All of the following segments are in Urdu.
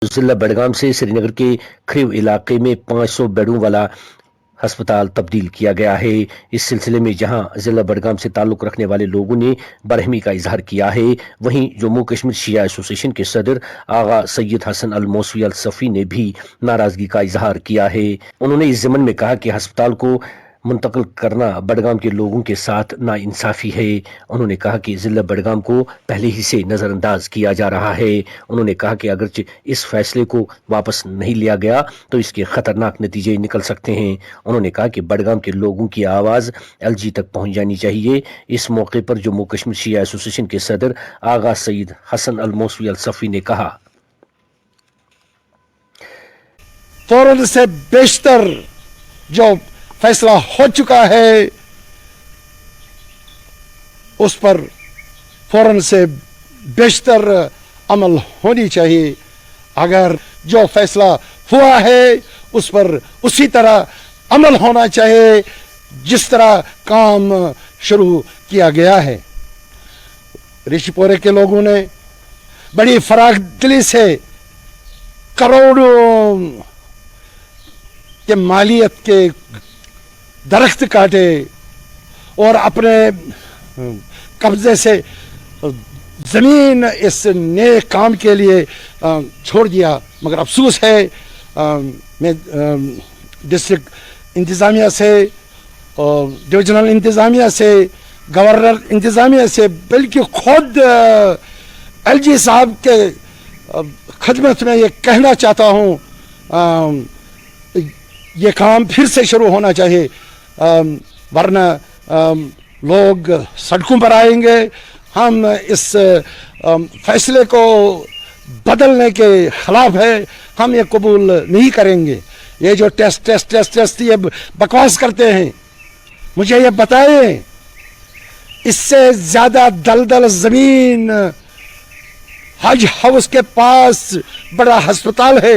ضلع بڑگام سے سری نگر کے کھریو علاقے میں 500 بیڈوں والا ہسپتال تبدیل کیا گیا ہے۔ اس سلسلے میں جہاں ضلع بڑگام سے تعلق رکھنے والے لوگوں نے برہمی کا اظہار کیا ہے، وہیں جموں کشمیر شیعہ ایسوسی ایشن کے صدر آغا سید حسن الموسوی الصفی نے بھی ناراضگی کا اظہار کیا ہے۔ انہوں نے اس ضمن میں کہا کہ ہسپتال کو منتقل کرنا بڑگام کے لوگوں کے ساتھ ناانصافی ہے۔ انہوں نے کہا کہ ضلع بڑگام کو پہلے ہی سے نظر انداز کیا جا رہا ہے۔ انہوں نے کہا کہ اگرچہ اس فیصلے کو واپس نہیں لیا گیا تو اس کے خطرناک نتیجے نکل سکتے ہیں۔ انہوں نے کہا کہ بڑگام کے لوگوں کی آواز ایل جی تک پہنچ جانی چاہیے۔ اس موقع پر جموں کشمیر شیعہ ایسوسی ایشن کے صدر آغا سید حسن الموسوی الصفی نے کہا، فوراً سے بیشتر جو فیصلہ ہو چکا ہے اس پر فوراً سے بیشتر عمل ہونی چاہیے۔ اگر جو فیصلہ ہوا ہے اس پر اسی طرح عمل ہونا چاہیے جس طرح کام شروع کیا گیا ہے۔ رشی پورے کے لوگوں نے بڑی فراخ دلی سے کروڑوں کے مالیت کے درخت کاٹے اور اپنے قبضے سے زمین اس نیک کام کے لیے چھوڑ دیا، مگر افسوس ہے میں ڈسٹرکٹ انتظامیہ سے، ڈویژنل انتظامیہ سے، گورنر انتظامیہ سے، بلکہ خود ایل جی صاحب کے خدمت میں یہ کہنا چاہتا ہوں یہ کام پھر سے شروع ہونا چاہیے، ورنہ لوگ سڑکوں پر آئیں گے۔ ہم اس فیصلے کو بدلنے کے خلاف ہے، ہم یہ قبول نہیں کریں گے۔ یہ جو ٹیسٹ یہ بکواس کرتے ہیں، مجھے یہ بتائیں اس سے زیادہ دلدل زمین حج ہاؤس کے پاس بڑا ہسپتال ہے،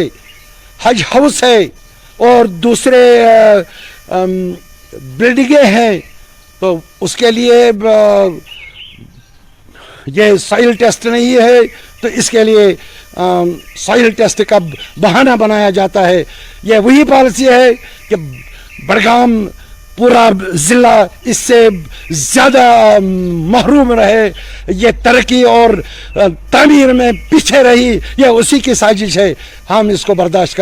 حج ہاؤس ہے اور دوسرے بلڈنگیں ہیں، تو اس کے لیے یہ سائل ٹیسٹ نہیں ہے، تو اس کے لیے سائل ٹیسٹ کا بہانہ بنایا جاتا ہے۔ یہ وہی پالیسی ہے کہ بڑگام پورا ضلع اس سے زیادہ محروم رہے، یہ ترقی اور تعمیر میں پیچھے رہی، یہ اسی کی سازش ہے۔ ہم اس کو برداشت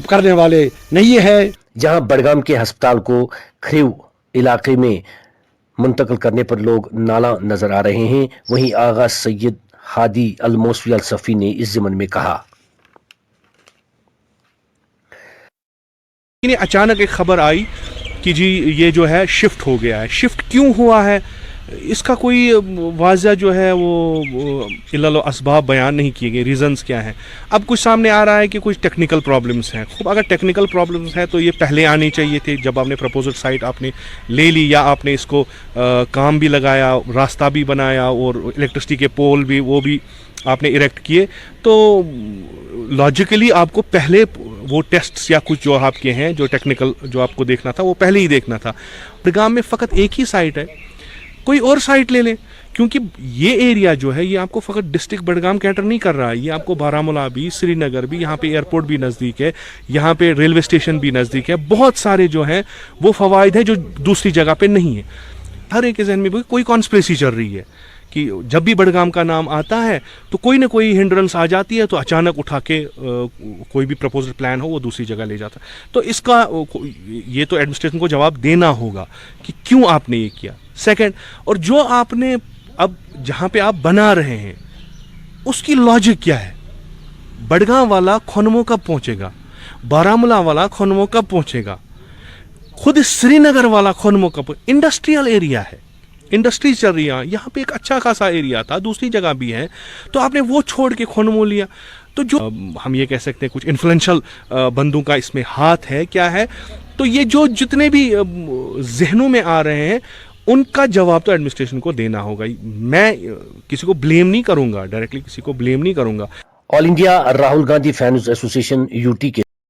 کرنے والے نہیں ہیں۔ جہاں بڑگام کے ہسپتال کو کھریو علاقے میں منتقل کرنے پر لوگ نالاں نظر آ رہے ہیں، وہیں آغا سید ہادی الموسوی الصفی نے اس ضمن میں کہا، اچانک ایک خبر آئی کہ جی یہ جو ہے شفٹ ہو گیا ہے۔ شفٹ کیوں ہوا ہے اس کا کوئی واضح جو ہے وہ علل و اسباب بیان نہیں کیے گئے، ریزنز کیا ہیں۔ اب کچھ سامنے آ رہا ہے کہ کچھ ٹیکنیکل پرابلمس ہیں۔ خوب اگر ٹیکنیکل پرابلمس ہیں تو یہ پہلے آنی چاہیے تھے، جب آپ نے پرپوزل سائٹ آپ نے لے لی یا آپ نے اس کو کام بھی لگایا، راستہ بھی بنایا اور الیکٹرسٹی کے پول بھی وہ بھی آپ نے اریکٹ کیے، تو لاجیکلی آپ کو پہلے وہ ٹیسٹس یا کچھ جو آپ کے ہیں جو ٹیکنیکل جو آپ کو دیکھنا تھا وہ پہلے ہی دیکھنا تھا۔ بڑگام میں فقط ایک ہی سائٹ ہے، کوئی اور سائٹ لے لیں، کیونکہ یہ ایریا جو ہے یہ آپ کو فقط ڈسٹرکٹ بڑگام کیٹر نہیں کر رہا ہے، یہ آپ کو بارہمولہ بھی، سری نگر بھی، یہاں پہ ایئرپورٹ بھی نزدیک ہے، یہاں پہ ریلوے اسٹیشن بھی نزدیک ہے، بہت سارے جو ہیں وہ فوائد ہیں جو دوسری جگہ پہ نہیں ہیں۔ ہر ایک کے ذہن میں کوئی کانسپریسی چل رہی ہے کہ جب بھی بڑگام کا نام آتا ہے تو کوئی نہ کوئی ہنڈرنس آ جاتی ہے، تو اچانک اٹھا کے کوئی بھی پرپوزل پلان ہو وہ دوسری جگہ لے جاتا ہے۔ تو اس کا یہ تو ایڈمنسٹریشن کو جواب دینا ہوگا کہ کیوں آپ نے یہ کیا۔ سیکنڈ، اور جو آپ نے اب جہاں پہ آپ بنا رہے ہیں اس کی لاجک کیا ہے؟ بڑگام والا کھنمو کب پہنچے گا؟ بارہمولہ والا کھنمو کب پہنچے گا؟ خود سری نگر والا کھنمو کب؟ انڈسٹریل ایریا ہے، انڈسٹریز چل رہی ہیں، یہاں پہ ایک اچھا خاصا ایریا تھا، دوسری جگہ بھی ہے، تو آپ نے وہ چھوڑ کے کھنمو لیا۔ تو جو ہم یہ کہہ سکتے ہیں کچھ انفلوئنشل بندوں کا اس میں ہاتھ ہے، کیا ہے، تو یہ جو جتنے بھی ذہنوں میں آ رہے ہیں ان کا جواب تو ایڈمنسٹریشن کو دینا ہوگا۔ میں کسی کو بلیم نہیں کروں گا، ڈائریکٹلی کسی کو بلیم نہیں کروں گا۔ آل انڈیا راہل گاندھی فینز ایسوسی ایشن یو ٹی کے